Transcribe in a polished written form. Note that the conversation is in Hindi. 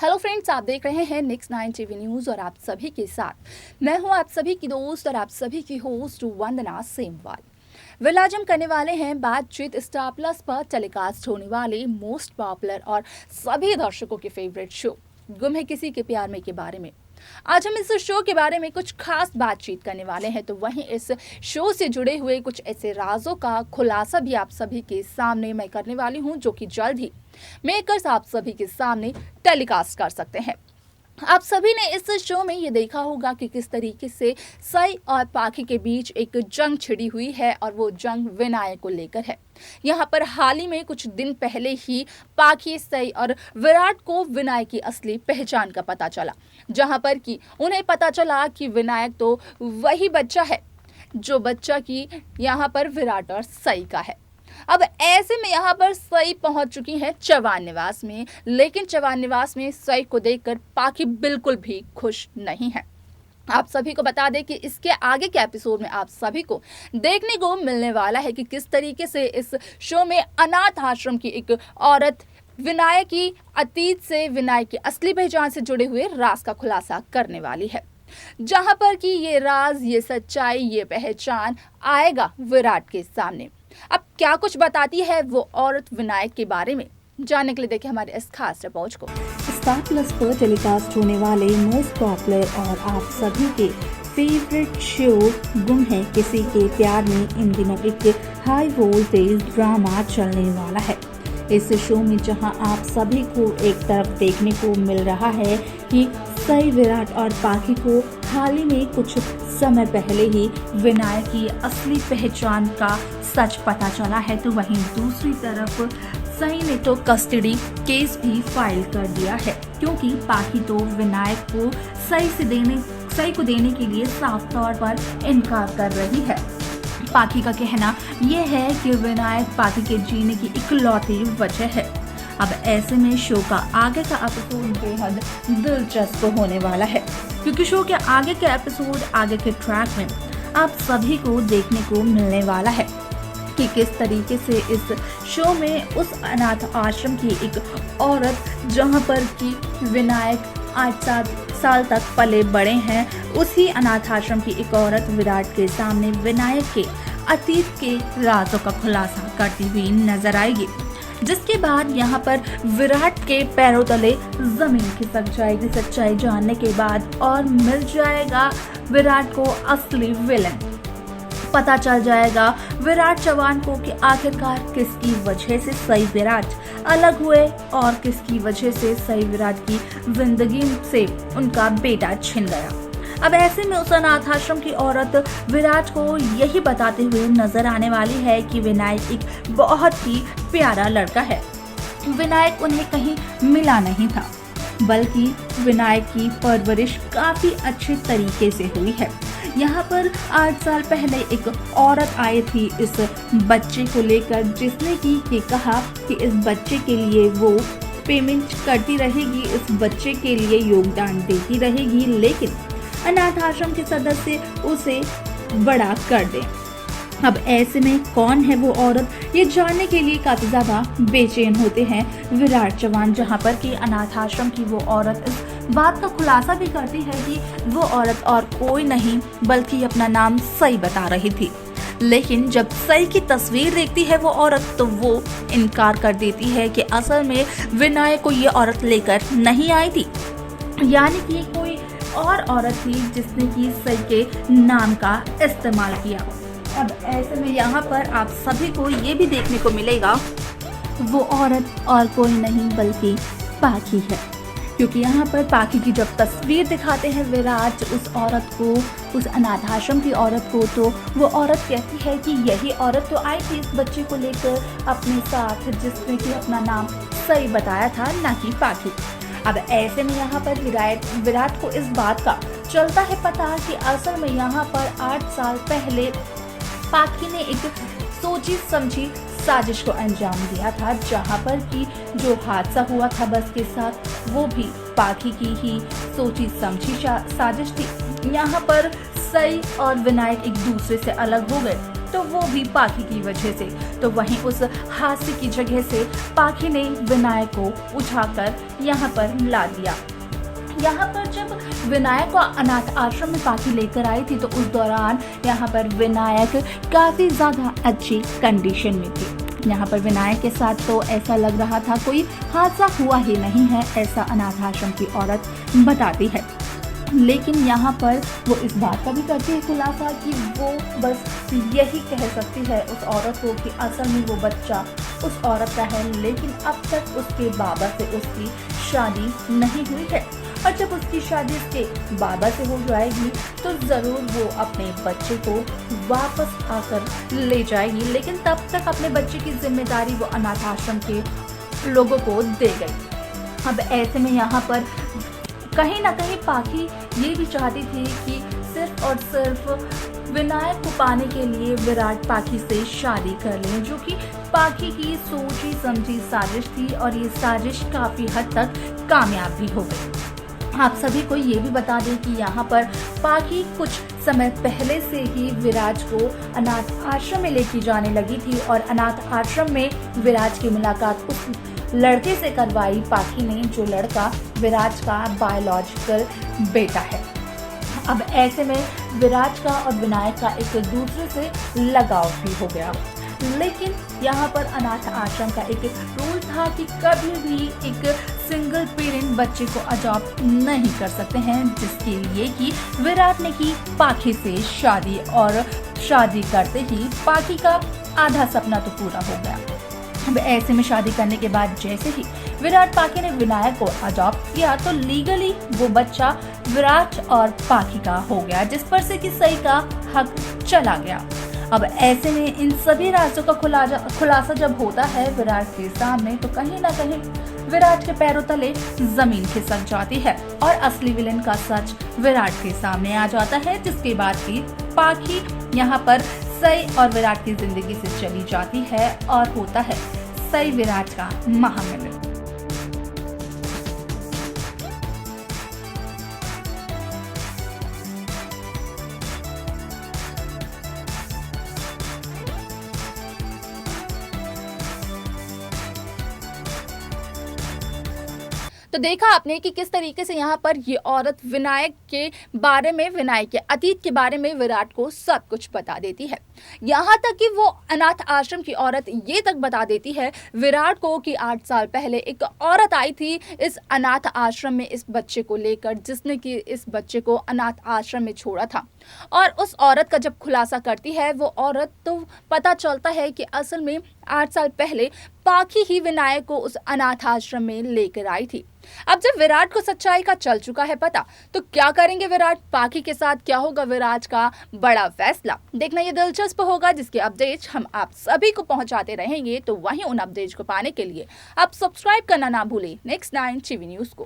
हेलो फ्रेंड्स, आप देख रहे हैं नेक्स्ट 9 टीवी न्यूज और आप सभी के साथ मैं हूं आप सभी की दोस्त और आप सभी की होस्ट वंदना सेमवाल। वेल, आज हम करने वाले हैं बातचीत स्टार प्लस पर टेलीकास्ट होने वाले मोस्ट पॉपुलर और सभी दर्शकों के फेवरेट शो गुम है किसी के प्यार में के बारे में। आज हम इस शो के बारे में कुछ खास बातचीत करने वाले हैं, तो वहीं इस शो से जुड़े हुए कुछ ऐसे राजों का खुलासा भी आप सभी के सामने मैं करने वाली हूं, जो कि जल्द ही मेकर्स आप सभी के सामने टेलीकास्ट कर सकते हैं। आप सभी ने इस शो में ये देखा होगा कि किस तरीके से सई और पाखी के बीच एक जंग छिड़ी हुई है और वो जंग विनायक को लेकर है। यहाँ पर हाल ही में कुछ दिन पहले ही पाखी, सई और विराट को विनायक की असली पहचान का पता चला, जहाँ पर कि उन्हें पता चला कि विनायक तो वही बच्चा है जो बच्चा की यहाँ पर विराट और सई का है। अब ऐसे में यहाँ पर सई पहुंच चुकी है चौहान निवास में, लेकिन चौहान निवास में सई को देखकर पाखी बिल्कुल भी खुश नहीं है। आप सभी को बता दें कि इसके आगे के एपिसोड में आप सभी को देखने को मिलने वाला है कि किस तरीके से इस शो में अनाथ आश्रम की एक औरत विनायक की अतीत से, विनायक की असली पहचान से जुड़े हुए राज का खुलासा करने वाली है, जहां पर कि ये राज, ये सच्चाई, ये पहचान आएगा विराट के सामने। अब क्या कुछ बताती है वो औरत विनायक के बारे में, जानने के लिए देखें हमारे इस खास रिपोर्ट को। स्टार प्लस पर टेलीकास्ट होने वाले मोस्ट पॉपुलर और आप सभी के फेवरेट शो गुम है किसी के प्यार में इन दिनों एक हाई वोल्टेज ड्रामा चलने वाला है। इस शो में जहां आप सभी को एक तरफ देखने को मिल रहा है कि सई, विराट और पाखी को हाल ही में कुछ समय पहले ही विनायक की असली पहचान का सच पता चला है, तो वहीं दूसरी तरफ सई ने तो कस्टडी केस भी फाइल कर दिया है, क्योंकि पाखी तो विनायक को सई को देने के लिए साफ तौर पर इनकार कर रही है। पाखी का कहना यह है कि विनायक पाखी के जीने की इकलौती वजह है। अब ऐसे में शो का आगे का एपिसोड बेहद दिलचस्प होने वाला है, क्योंकि शो के आगे के एपिसोड, आगे के ट्रैक में आप सभी को देखने को मिलने वाला है कि किस तरीके से इस शो में उस अनाथ आश्रम की एक औरत, जहां पर कि विनायक 8 साल तक पले बड़े हैं, उसी अनाथ आश्रम की एक औरत विराट के सामने विनायक के अतीत के राजों का खुलासा करती हुई नजर आएगी, जिसके बाद यहाँ पर विराट के पैरों तले जमीन खिसक जाएगी। सच्चाई जानने के बाद और मिल जाएगा विराट को असली विलन, पता चल जाएगा विराट चौहान को कि आखिरकार किसकी वजह से सई विराट अलग हुए और किसकी वजह से सई विराट की जिंदगी से उनका बेटा छिन गया। अब ऐसे में उस अनाथ आश्रम की औरत विराट को यही बताते हुए नजर आने वाली है कि विनायक एक बहुत ही प्यारा लड़का है। विनायक उन्हें कहीं मिला नहीं था, बल्कि विनायक की परवरिश काफी अच्छे तरीके से हुई है। यहाँ पर 8 साल पहले एक औरत आई थी इस बच्चे को लेकर, जिसने कि ये कहा कि इस बच्चे के लिए वो पेमेंट करती रहेगी, इस बच्चे के लिए योगदान देती रहेगी, लेकिन अनाथ आश्रम के सदस्य उसे बड़ा कर दें। अब ऐसे में कौन है वो औरत, ये जानने के लिए काफी ज्यादा बेचैन होते हैं विराट चौहान, जहाँ पर कि अनाथ आश्रम की वो औरत इस बात का खुलासा भी करती है कि वो औरत और कोई नहीं बल्कि अपना नाम सई बता रही थी। लेकिन जब सई की तस्वीर देखती है वो औरत, तो वो इनकार कर देती है कि असल में विनायक को ये औरत लेकर नहीं आई थी, यानी कि कोई और औरत थी जिसने कि सई के नाम का इस्तेमाल किया। अब ऐसे में यहाँ पर आप सभी को ये भी देखने को मिलेगा वो औरत और कोई नहीं बल्कि पाखी है, क्योंकि यहाँ पर पाखी की जब तस्वीर दिखाते हैं विराट उस औरत को, उस अनाथ आश्रम की औरत को, तो वो औरत कहती है कि यही औरत तो आई थी इस बच्चे को लेकर अपने साथ, जिसने कि अपना नाम सई बताया था, ना कि पाखी। अब ऐसे में यहाँ पर विराट को इस बात का चलता है पता कि असल में यहाँ पर 8 साल पहले पाखी ने एक सोची समझी साजिश को अंजाम दिया था, जहां पर कि जो हादसा हुआ था बस के साथ, वो भी पाखी की ही सोची समझी साजिश थी। यहाँ पर सई और विनायक एक दूसरे से अलग हो गए, तो वो भी पाखी की वजह से। तो वहीं उस हादसे की जगह से पाखी ने विनायक को उठाकर यहाँ पर ला दिया। यहाँ पर जब विनायक को अनाथ आश्रम में पाखी लेकर आई थी तो उस दौरान यहाँ पर विनायक काफी ज्यादा अच्छी कंडीशन में थे। यहाँ पर विनायक के साथ तो ऐसा लग रहा था कोई हादसा हुआ ही नहीं है, ऐसा अनाथ आश्रम की औरत बताती है। लेकिन यहाँ पर वो इस बात का भी करती है खुलासा कि वो बस यही कह सकती है उस औरत को कि असल में वो बच्चा उस औरत का है, लेकिन अब तक उसके बाबा से उसकी शादी नहीं हुई है और जब उसकी शादी उसके बाबा से हो जाएगी तो ज़रूर वो अपने बच्चे को वापस आकर ले जाएगी, लेकिन तब तक अपने बच्चे की जिम्मेदारी वो अनाथ आश्रम के लोगों को दे गई। अब ऐसे में यहाँ पर कहीं ना कहीं पाखी ये भी चाहती थी कि सिर्फ और सिर्फ विनायक को पाने के लिए विराट पाखी से शादी कर लें, जो कि पाखी की सोची समझी साजिश थी और ये साजिश काफी हद तक कामयाब भी हो गई। आप सभी को ये भी बता दें कि यहाँ पर पाखी कुछ समय पहले से ही विराज को अनाथ आश्रम में लेके जाने लगी थी और अनाथ आश्रम में विराज की मुलाकात उस लड़के से करवाई पाखी ने, जो लड़का विराज का बायोलॉजिकल बेटा है। अब ऐसे में विराज का और विनायक का एक दूसरे से लगाव भी हो गया, लेकिन यहाँ पर अनाथ आश्रम का एक रूल था कि कभी भी एक सिंगल पेरेंट बच्चे को अडॉप्ट नहीं कर सकते हैं, जिसके लिए कि विराट ने की पाखी से शादी और शादी करते ही पाखी का आधा सपना तो पूरा हो गया। अब ऐसे में शादी करने के बाद जैसे ही विराट पाखी ने विनायक को अडॉप्ट किया तो लीगली वो बच्चा विराट और पाखी का हो गया, जिस पर से कि सही का हक चला गया। अब ऐसे में इन सभी राजों का खुलासा जब होता है विराट के सामने तो कहीं ना कहीं विराट के पैरों तले जमीन खिसक जाती है और असली विलेन का सच विराट के सामने आ जाता है, जिसके बाद भी पाखी यहाँ पर सई और विराट की जिंदगी से चली जाती है और होता है सई विराट का महामिलन। तो देखा आपने कि किस तरीके से यहाँ पर ये औरत विनायक के बारे में, विनायक के अतीत के बारे में विराट को सब कुछ बता देती है। यहाँ तक कि वो अनाथ आश्रम की औरत ये तक बता देती है विराट को कि 8 साल पहले एक औरत आई थी इस अनाथ आश्रम में इस बच्चे को लेकर, जिसने कि इस बच्चे को अनाथ आश्रम में छोड़ा था। और उस औरत का जब खुलासा करती है वो औरत तो पता चलता है कि असल में 8 साल पहले पाखी ही विनायक को उस अनाथ आश्रम में लेकर आई थी। अब जब विराट को सच्चाई का चल चुका है पता, तो क्या करेंगे विराट, पाखी के साथ क्या होगा विराट का बड़ा फैसला, देखना ये दिलचस्प होगा, जिसके अपडेट्स हम आप सभी को पहुंचाते रहेंगे। तो वहीं उन अपडेट्स को पाने के लिए आप सब्सक्राइब करना ना भूलें नेक्स्ट 9 टीवी न्यूज़ को।